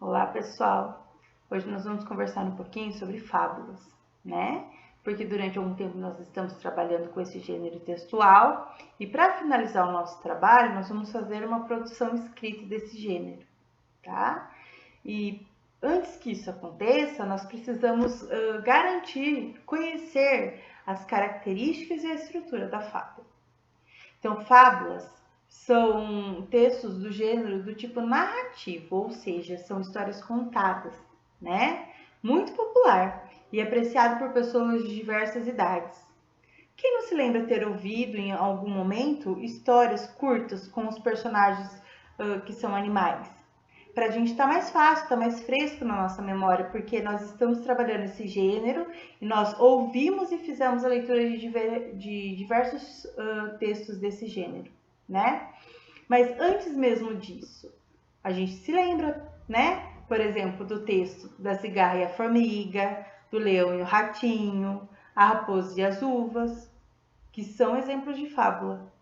Olá, pessoal! Hoje nós vamos conversar um pouquinho sobre fábulas, né? Porque durante algum tempo nós estamos trabalhando com esse gênero textual e para finalizar o nosso trabalho, nós vamos fazer uma produção escrita desse gênero, tá? E antes que isso aconteça, nós precisamos garantir, conhecer as características e a estrutura da fábula. Então, fábulas são textos do gênero do tipo narrativo, ou seja, são histórias contadas, né? Muito popular e apreciado por pessoas de diversas idades. Quem não se lembra ter ouvido em algum momento histórias curtas com os personagens que são animais? Para a gente tá mais fácil, tá mais fresco na nossa memória, porque nós estamos trabalhando esse gênero e nós ouvimos e fizemos a leitura de diversos textos desse gênero, né? Mas antes mesmo disso, a gente se lembra, né? Por exemplo, do texto da cigarra e a formiga, do leão e o ratinho, a raposa e as uvas, que são exemplos de fábula,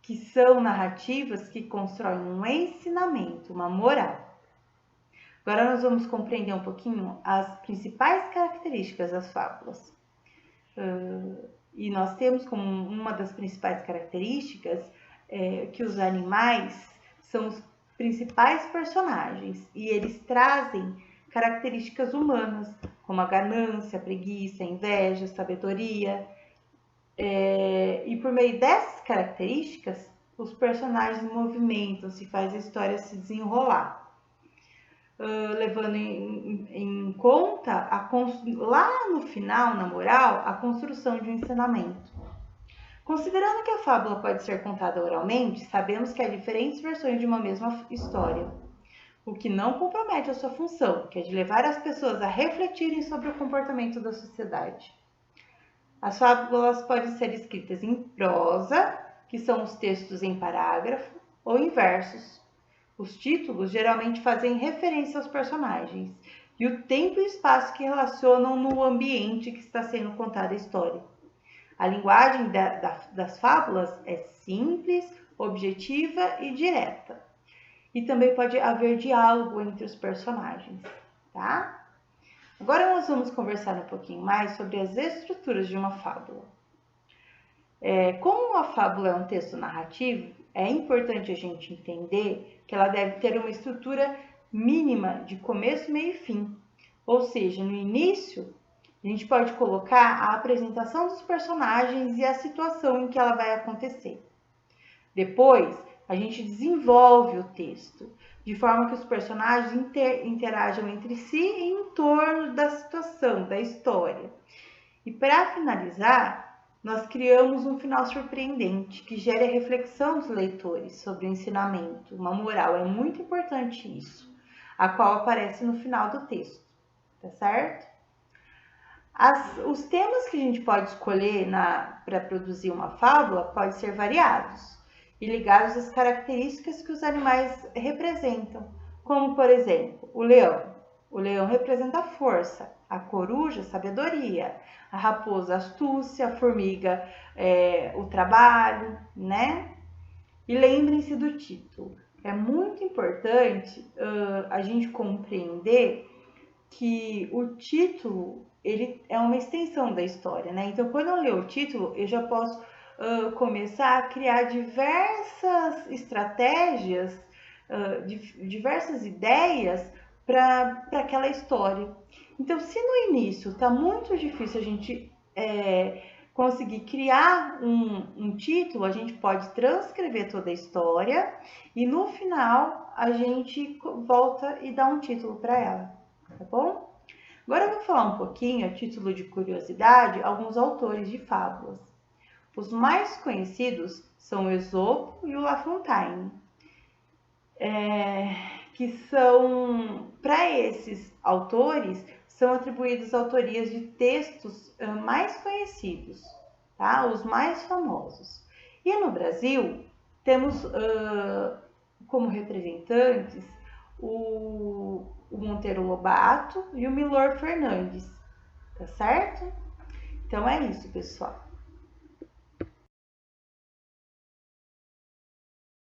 que são narrativas que constroem um ensinamento, uma moral. Agora nós vamos compreender um pouquinho as principais características das fábulas. E nós temos como uma das principais características que os animais são os principais personagens e eles trazem características humanas, como a ganância, a preguiça, a inveja, a sabedoria. E por meio dessas características, os personagens movimentam-se, faz a história se desenrolar, levando em conta, lá no final, na moral, a construção de um ensinamento. Considerando que a fábula pode ser contada oralmente, sabemos que há diferentes versões de uma mesma história, o que não compromete a sua função, que é de levar as pessoas a refletirem sobre o comportamento da sociedade. As fábulas podem ser escritas em prosa, que são os textos em parágrafo, ou em versos. Os títulos geralmente fazem referência aos personagens e o tempo e o espaço que relacionam no ambiente que está sendo contada a história. A linguagem das fábulas é simples, objetiva e direta. E também pode haver diálogo entre os personagens, tá? Agora nós vamos conversar um pouquinho mais sobre as estruturas de uma fábula. Como uma fábula é um texto narrativo, é importante a gente entender que ela deve ter uma estrutura mínima de começo, meio e fim. Ou seja, no início, a gente pode colocar a apresentação dos personagens e a situação em que ela vai acontecer. Depois, a gente desenvolve o texto, de forma que os personagens interajam entre si em torno da situação, da história. E para finalizar, nós criamos um final surpreendente, que gera a reflexão dos leitores sobre o ensinamento, uma moral. É muito importante isso, a qual aparece no final do texto, tá certo? Os temas que a gente pode escolher para produzir uma fábula podem ser variados e ligados às características que os animais representam, como, por exemplo, o leão. O leão representa a força, a coruja, a sabedoria, a raposa, a astúcia, a formiga, o trabalho, né? E lembrem-se do título. É muito importante a gente compreender que o título ele é uma extensão da história, né? Então, quando eu ler o título, eu já posso começar a criar diversas estratégias, diversas ideias para aquela história. Então, se no início está muito difícil a gente conseguir criar um título, a gente pode transcrever toda a história e no final a gente volta e dá um título para ela, tá bom? Agora eu vou falar um pouquinho, a título de curiosidade, alguns autores de fábulas. Os mais conhecidos são o Esopo e o La Fontaine, que são, para esses autores, são atribuídas autorias de textos mais conhecidos, tá? Os mais famosos. E no Brasil, temos como representantes o Monteiro Lobato e o Milor Fernandes, tá certo? Então é isso, pessoal.